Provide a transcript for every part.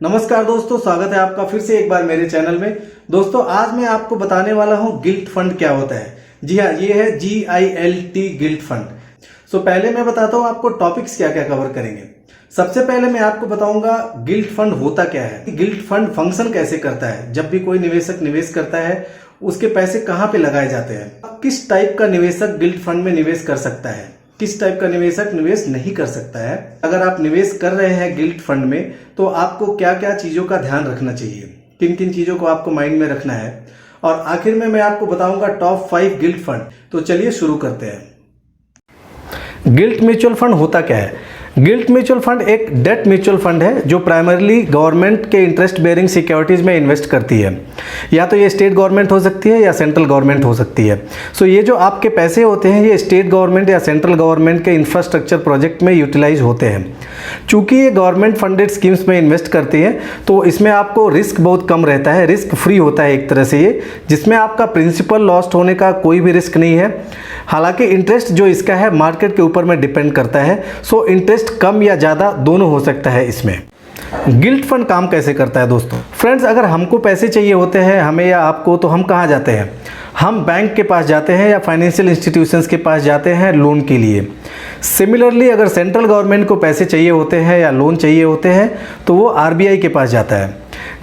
नमस्कार दोस्तों, स्वागत है आपका फिर से एक बार मेरे चैनल में। दोस्तों आज मैं आपको बताने वाला हूं गिल्ट फंड क्या होता है। जी हाँ, ये है GILT गिल्ट फंड। सो पहले मैं बताता हूं आपको टॉपिक्स क्या क्या कवर करेंगे। सबसे पहले मैं आपको बताऊंगा गिल्ट फंड होता क्या है, गिल्ट फंड फंक्शन कैसे करता है, जब भी कोई निवेशक निवेश करता है उसके पैसे कहाँ पे लगाए जाते हैं, किस टाइप का निवेशक गिल्ट फंड में निवेश कर सकता है, किस टाइप का निवेशक निवेश नहीं कर सकता है। अगर आप निवेश कर रहे हैं गिल्ट फंड में तो आपको क्या क्या चीजों का ध्यान रखना चाहिए, किन किन चीजों को आपको माइंड में रखना है, और आखिर में मैं आपको बताऊंगा टॉप 5 गिल्ट फंड। तो चलिए शुरू करते हैं। गिल्ट म्यूचुअल फंड होता क्या है? गिल्ट म्यूचुअल फंड एक डेट म्यूचुअल फंड है जो प्राइमरली गवर्नमेंट के इंटरेस्ट बेयरिंग सिक्योरिटीज में इन्वेस्ट करती है। या तो ये स्टेट गवर्नमेंट हो सकती है या सेंट्रल गवर्नमेंट हो सकती है। सो ये जो आपके पैसे होते हैं ये स्टेट गवर्नमेंट या सेंट्रल गवर्नमेंट के इंफ्रास्ट्रक्चर प्रोजेक्ट में यूटिलाइज होते हैं। चूंकि ये गवर्नमेंट फंडेड स्कीम्स में इन्वेस्ट करती हैं तो इसमें आपको रिस्क बहुत कम रहता है, रिस्क फ्री होता है एक तरह से ये, जिसमें आपका प्रिंसिपल लॉस्ट होने का कोई भी रिस्क नहीं है। हालांकि इंटरेस्ट जो इसका है मार्केट के ऊपर में डिपेंड करता है। सो इंटरेस्ट कम या ज़्यादा दोनों हो सकता है इसमें। गिल्ट फंड काम कैसे करता है दोस्तों? फ्रेंड्स, अगर हमको पैसे चाहिए होते हैं, हमें या आपको, तो हम कहाँ जाते हैं? हम बैंक के पास जाते हैं या फाइनेंशियल इंस्टीट्यूशंस के पास जाते हैं लोन के लिए। सिमिलरली अगर सेंट्रल गवर्नमेंट को पैसे चाहिए होते हैं या लोन चाहिए होते हैं तो वो RBI के पास जाता है।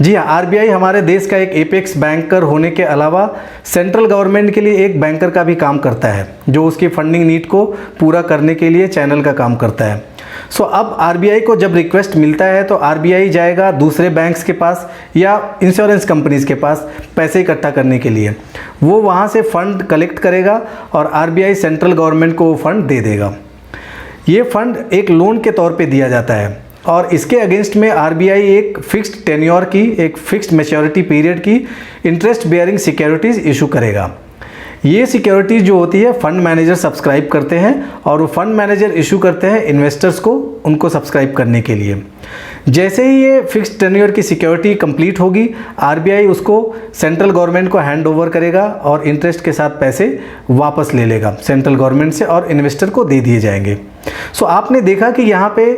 जी हाँ, RBI हमारे देश का एक एपेक्स बैंकर होने के अलावा सेंट्रल गवर्नमेंट के लिए एक बैंकर का भी काम करता है, जो उसकी फंडिंग नीड को पूरा करने के लिए चैनल का काम करता है। सो अब RBI को जब रिक्वेस्ट मिलता है तो RBI जाएगा दूसरे बैंक्स के पास या इंश्योरेंस कंपनीज के पास पैसे इकट्ठा करने के लिए। वो वहाँ से फंड कलेक्ट करेगा और RBI सेंट्रल गवर्नमेंट को वो फंड दे देगा। ये फंड एक लोन के तौर पे दिया जाता है और इसके अगेंस्ट में RBI एक फिक्स्ड टेन्योर की, एक फिक्स्ड मैच्योरिटी पीरियड की इंटरेस्ट बेयरिंग सिक्योरिटीज़ इशू करेगा। ये सिक्योरिटीज़ जो होती है फंड मैनेजर सब्सक्राइब करते हैं और वो फंड मैनेजर इशू करते हैं इन्वेस्टर्स को, उनको सब्सक्राइब करने के लिए। जैसे ही ये फिक्स्ड टेन्योर की सिक्योरिटी कंप्लीट होगी RBI उसको सेंट्रल गवर्नमेंट को हैंड ओवर करेगा और इंटरेस्ट के साथ पैसे वापस ले लेगा सेंट्रल गवर्नमेंट से और इन्वेस्टर को दे दिए जाएंगे। सो आपने देखा कि यहाँ पे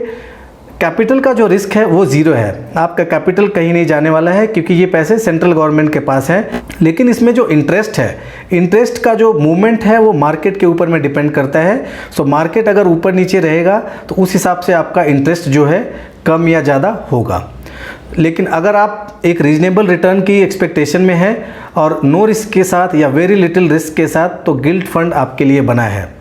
कैपिटल का जो रिस्क है वो ज़ीरो है। आपका कैपिटल कहीं नहीं जाने वाला है क्योंकि ये पैसे सेंट्रल गवर्नमेंट के पास हैं। लेकिन इसमें जो इंटरेस्ट है, इंटरेस्ट का जो मूवमेंट है वो मार्केट के ऊपर में डिपेंड करता है। सो मार्केट अगर ऊपर नीचे रहेगा तो उस हिसाब से आपका इंटरेस्ट जो है कम या ज़्यादा होगा। लेकिन अगर आप एक रीजनेबल रिटर्न की एक्सपेक्टेशन में हैं और नो रिस्क के साथ या वेरी लिटिल रिस्क के साथ, तो गिल्ट फंड आपके लिए बना है।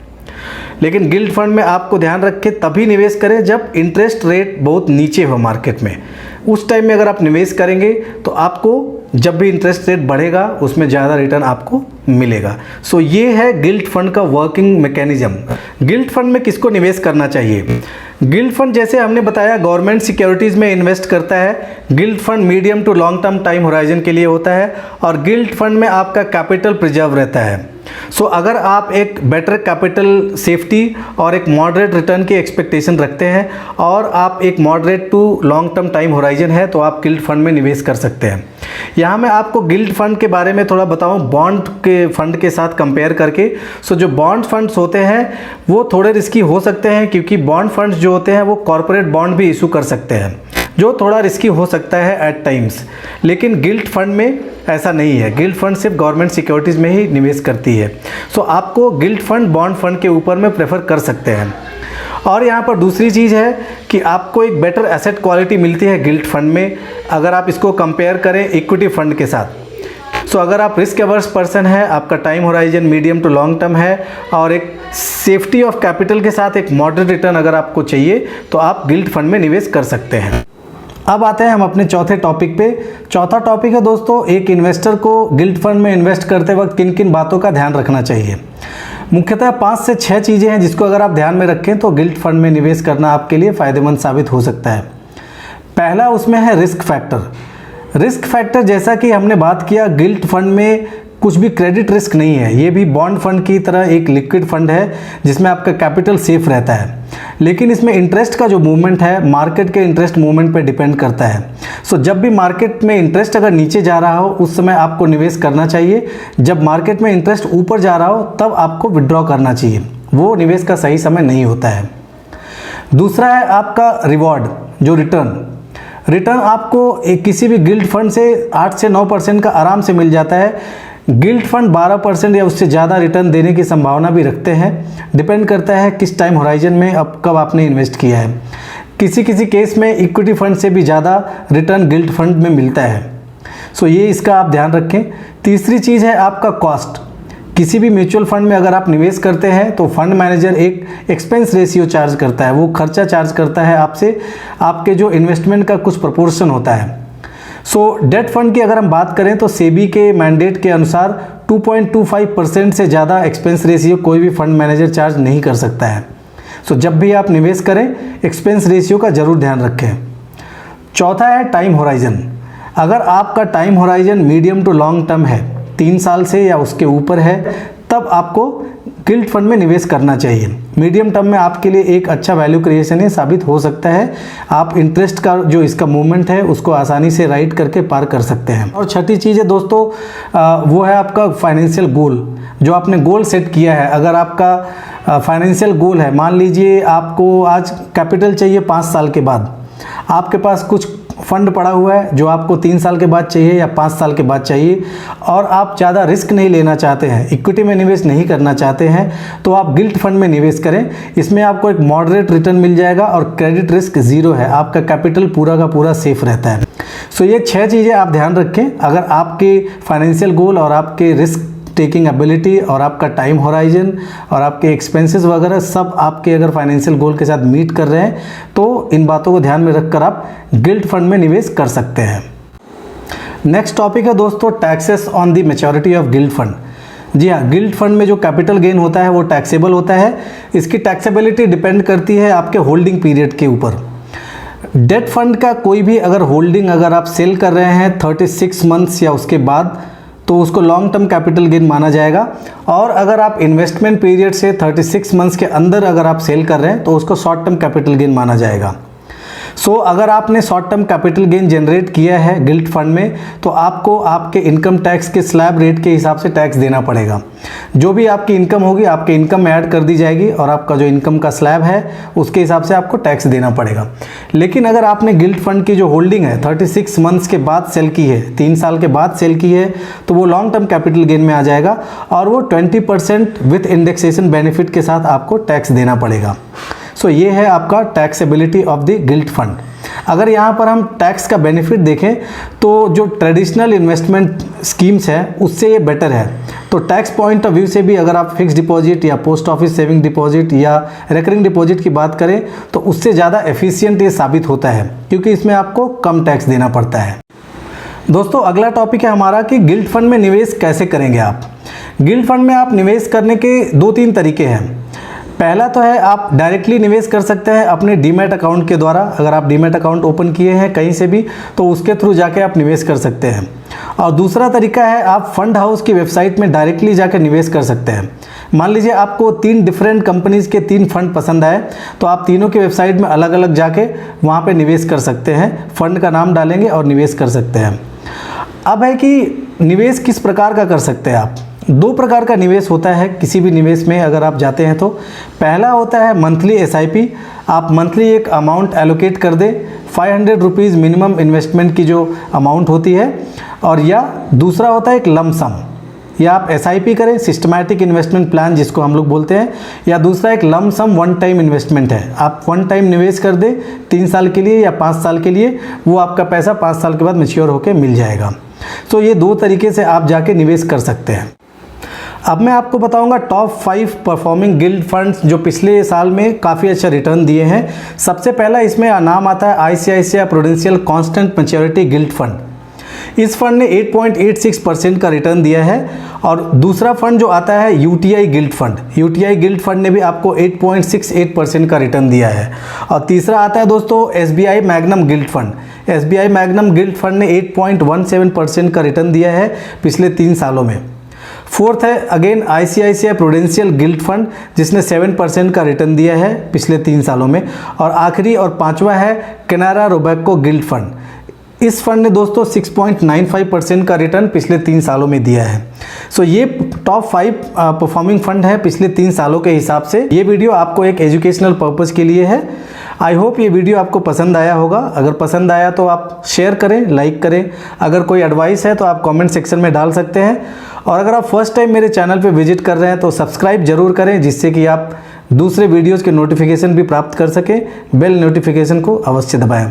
लेकिन गिल्ट फंड में आपको ध्यान रख के तभी निवेश करें जब इंटरेस्ट रेट बहुत नीचे हो मार्केट में। उस टाइम में अगर आप निवेश करेंगे तो आपको जब भी इंटरेस्ट रेट बढ़ेगा उसमें ज़्यादा रिटर्न आपको मिलेगा। सो ये है गिल्ट फंड का वर्किंग मैकेनिज्म। गिल्ट फंड में किसको निवेश करना चाहिए? गिल्ट फंड जैसे हमने बताया गवर्नमेंट सिक्योरिटीज़ में इन्वेस्ट करता है। Gilt fund medium to long term time horizon के लिए होता है और गिल्ट फंड में आपका कैपिटल प्रिजर्व रहता है। सो अगर आप एक बेटर कैपिटल सेफ्टी और एक मॉडरेट रिटर्न की एक्सपेक्टेशन रखते हैं और आप एक moderate to long term time horizon है तो आप गिल्ट फंड में निवेश कर सकते हैं। यहाँ मैं आपको गिल्ट फंड के बारे में थोड़ा बताऊँ बॉन्ड के फंड के साथ कंपेयर करके। सो जो बॉन्ड फंड्स होते हैं वो थोड़े रिस्की हो सकते हैं क्योंकि बॉन्ड फंड्स जो होते हैं वो कॉर्पोरेट बॉन्ड भी इशू कर सकते हैं, जो थोड़ा रिस्की हो सकता है एट टाइम्स। लेकिन गिल्ट फंड में ऐसा नहीं है। गिल्ट फंड सिर्फ गवर्नमेंट सिक्योरिटीज़ में ही निवेश करती है। सो आपको गिल्ट फंड बॉन्ड फंड के ऊपर में प्रेफर कर सकते हैं। और यहाँ पर दूसरी चीज़ है कि आपको एक बेटर एसेट क्वालिटी मिलती है गिल्ट फंड में अगर आप इसको कंपेयर करें इक्विटी फंड के साथ। सो अगर आप रिस्क एवर्स पर्सन है, आपका time horizon medium to long term है और एक सेफ्टी ऑफ कैपिटल के साथ एक मॉडरेट रिटर्न अगर आपको चाहिए तो आप गिल्ट फंड में निवेश कर सकते हैं। अब आते हैं हम अपने चौथे टॉपिक पे। चौथा टॉपिक है दोस्तों, एक इन्वेस्टर को गिल्ट फंड में इन्वेस्ट करते वक्त किन किन बातों का ध्यान रखना चाहिए। मुख्यतः 5 से 6 चीज़ें हैं जिसको अगर आप ध्यान में रखें तो गिल्ट फंड में निवेश करना आपके लिए फ़ायदेमंद साबित हो सकता है। पहला उसमें है रिस्क फैक्टर। रिस्क फैक्टर जैसा कि हमने बात किया, गिल्ट फंड में कुछ भी क्रेडिट रिस्क नहीं है। ये भी बॉन्ड फंड की तरह एक लिक्विड फंड है जिसमें आपका कैपिटल सेफ रहता है। लेकिन इसमें इंटरेस्ट का जो मूवमेंट है मार्केट के इंटरेस्ट मूवमेंट पे डिपेंड करता है। सो जब भी मार्केट में इंटरेस्ट अगर नीचे जा रहा हो उस समय आपको निवेश करना चाहिए। जब मार्केट में इंटरेस्ट ऊपर जा रहा हो तब आपको विड्रॉ करना चाहिए। वो निवेश का सही समय नहीं होता है। दूसरा है आपका रिवॉर्ड, जो रिटर्न। रिटर्न आपको किसी भी गिल्ट फंड से 8 से 9% का आराम से मिल जाता है। गिल्ट फंड 12% या उससे ज़्यादा रिटर्न देने की संभावना भी रखते हैं। डिपेंड करता है किस टाइम होराइजन में अब कब आपने इन्वेस्ट किया है। किसी किसी केस में इक्विटी फंड से भी ज़्यादा रिटर्न गिल्ट फंड में मिलता है। सो ये इसका आप ध्यान रखें। तीसरी चीज़ है आपका कॉस्ट। किसी भी म्यूचुअल फंड में अगर आप निवेश करते हैं तो फंड मैनेजर एक एक्सपेंस रेशियो चार्ज करता है, वो खर्चा चार्ज करता है आपसे, आपके जो इन्वेस्टमेंट का कुछ प्रोपोर्शन होता है। सो डेट फंड की अगर हम बात करें तो सेबी के मैंडेट के अनुसार 2.25% से ज़्यादा एक्सपेंस रेशियो कोई भी फंड मैनेजर चार्ज नहीं कर सकता है। सो जब भी आप निवेश करें एक्सपेंस रेशियो का ज़रूर ध्यान रखें। चौथा है टाइम होराइजन। अगर आपका time horizon medium to long term है, 3 साल से या उसके ऊपर है, तब आपको गिल्ट फंड में निवेश करना चाहिए। मीडियम टर्म में आपके लिए एक अच्छा वैल्यू क्रिएशन है, साबित हो सकता है। आप इंटरेस्ट का जो इसका मूवमेंट है उसको आसानी से राइट करके पार कर सकते हैं। और छठी चीज़ है दोस्तों, वो है आपका फाइनेंशियल गोल। जो आपने गोल सेट किया है, अगर आपका फाइनेंशियल गोल है, मान लीजिए आपको आज कैपिटल चाहिए 5 साल के बाद, आपके पास कुछ फंड पड़ा हुआ है जो आपको 3 साल के बाद चाहिए या 5 साल के बाद चाहिए, और आप ज़्यादा रिस्क नहीं लेना चाहते हैं, इक्विटी में निवेश नहीं करना चाहते हैं, तो आप गिल्ट फंड में निवेश करें। इसमें आपको एक मॉडरेट रिटर्न मिल जाएगा और क्रेडिट रिस्क ज़ीरो है, आपका कैपिटल पूरा का पूरा सेफ रहता है। सो ये 6 चीज़ें आप ध्यान रखें। अगर आपके फाइनेंशियल गोल और आपके रिस्क टेकिंग एबिलिटी और आपका टाइम होराइजन और आपके एक्सपेंसेस वगैरह सब आपके अगर फाइनेंशियल गोल के साथ मीट कर रहे हैं, तो इन बातों को ध्यान में रखकर आप गिल्ट फंड में निवेश कर सकते हैं। नेक्स्ट टॉपिक है दोस्तों, taxes on the maturity of gilt fund. जी हाँ, गिल्ट फंड में जो कैपिटल गेन होता है वो टैक्सेबल होता है। इसकी टैक्सेबिलिटी डिपेंड करती है आपके होल्डिंग पीरियड के ऊपर। डेट फंड का कोई भी अगर होल्डिंग अगर आप सेल कर रहे हैं 36 मंथ्स या उसके बाद, तो उसको लॉन्ग टर्म कैपिटल गेन माना जाएगा। और अगर आप इन्वेस्टमेंट पीरियड से 36 मंथ्स के अंदर अगर आप सेल कर रहे हैं तो उसको शॉर्ट टर्म कैपिटल गेन माना जाएगा। सो अगर आपने short term capital gain generate किया है गिल्ट फंड में, तो आपको आपके इनकम टैक्स के स्लैब रेट के हिसाब से टैक्स देना पड़ेगा। जो भी आपकी इनकम होगी आपके इनकम में ऐड कर दी जाएगी और आपका जो इनकम का स्लैब है उसके हिसाब से आपको टैक्स देना पड़ेगा। लेकिन अगर आपने गिल्ट फंड की जो होल्डिंग है 36 मंथ्स के बाद सेल की है, 3 साल के बाद सेल की है, तो वो लॉन्ग टर्म कैपिटल गेन में आ जाएगा और वो 20% विथ इंडेक्सेशन बेनिफिट के साथ आपको टैक्स देना पड़ेगा। सो ये है आपका taxability of the guilt fund. अगर यहाँ पर हम टैक्स का बेनिफिट देखें तो जो ट्रेडिशनल इन्वेस्टमेंट स्कीम्स हैं उससे ये बेटर है। तो टैक्स पॉइंट ऑफ व्यू से भी अगर आप फिक्स डिपॉजिट या पोस्ट ऑफिस सेविंग डिपॉजिट या रिकरिंग डिपॉजिट की बात करें तो उससे ज़्यादा एफिशिएंट ये साबित होता है, क्योंकि इसमें आपको कम टैक्स देना पड़ता है। दोस्तों अगला टॉपिक है हमारा कि गिल्ट फंड में निवेश कैसे करेंगे आप। गिल्ट फंड में आप निवेश करने के 2-3 तरीके हैं। पहला तो है आप डायरेक्टली निवेश कर सकते हैं अपने डीमैट अकाउंट के द्वारा। अगर आप डीमैट अकाउंट ओपन किए हैं कहीं से भी तो उसके थ्रू जाके आप निवेश कर सकते हैं। और दूसरा तरीका है आप फंड हाउस की वेबसाइट में डायरेक्टली जाकर निवेश कर सकते हैं। मान लीजिए आपको 3 डिफरेंट कंपनीज़ के 3 फंड पसंद आए, तो आप तीनों की वेबसाइट में अलग अलग जाके वहाँ पे निवेश कर सकते हैं। फंड का नाम डालेंगे और निवेश कर सकते हैं। अब है कि निवेश किस प्रकार का कर सकते हैं आप। 2 प्रकार का निवेश होता है किसी भी निवेश में अगर आप जाते हैं तो। पहला होता है मंथली SIP। आप मंथली एक अमाउंट एलोकेट कर दें, 500 रुपीज़ मिनिमम इन्वेस्टमेंट की जो अमाउंट होती है। और या दूसरा होता है एक लम सम, या आप SIP करें, सिस्टमैटिक इन्वेस्टमेंट प्लान जिसको हम लोग बोलते हैं, या दूसरा एक लम सम वन टाइम इन्वेस्टमेंट है। आप वन टाइम निवेश कर दें 3 साल के लिए या 5 साल के लिए, वो आपका पैसा 5 साल के बाद मैच्योर होकर मिल जाएगा। तो ये 2 तरीके से आप जाके निवेश कर सकते हैं। अब मैं आपको बताऊंगा टॉप 5 परफॉर्मिंग गिल्ट फंड्स जो पिछले साल में काफ़ी अच्छा रिटर्न दिए हैं। सबसे पहला इसमें नाम आता है ICICI prudential constant maturity guilt fund. इस फंड ने 8.86% का रिटर्न दिया है। और दूसरा फंड जो आता है UTI guilt fund, UTI guilt fund ने भी आपको 8.68% का रिटर्न दिया है। और तीसरा आता है दोस्तों SBI magnum guilt fund. SBI magnum guilt fund ने 8.17% का रिटर्न दिया है पिछले 3 सालों में। फोर्थ है again ICICI prudential guilt fund जिसने 7% का रिटर्न दिया है पिछले 3 सालों में। और आखिरी और 5वां है कैनारा रोबेको गिल्ट फंड। इस फंड ने दोस्तों 6.95% का रिटर्न पिछले 3 सालों में दिया है। सो ये टॉप 5 परफॉर्मिंग फंड है पिछले 3 सालों के हिसाब से। ये वीडियो आपको एक एजुकेशनल पर्पज़ के लिए है। आई होप ये वीडियो आपको पसंद आया होगा। अगर पसंद आया तो आप शेयर करें, लाइक करें। अगर कोई एडवाइस है तो आप कमेंट सेक्शन में डाल सकते हैं। और अगर आप फर्स्ट टाइम मेरे चैनल पे विजिट कर रहे हैं तो सब्सक्राइब जरूर करें, जिससे कि आप दूसरे वीडियोज़ के नोटिफिकेशन भी प्राप्त कर सकें। बेल नोटिफिकेशन को अवश्य दबाएं।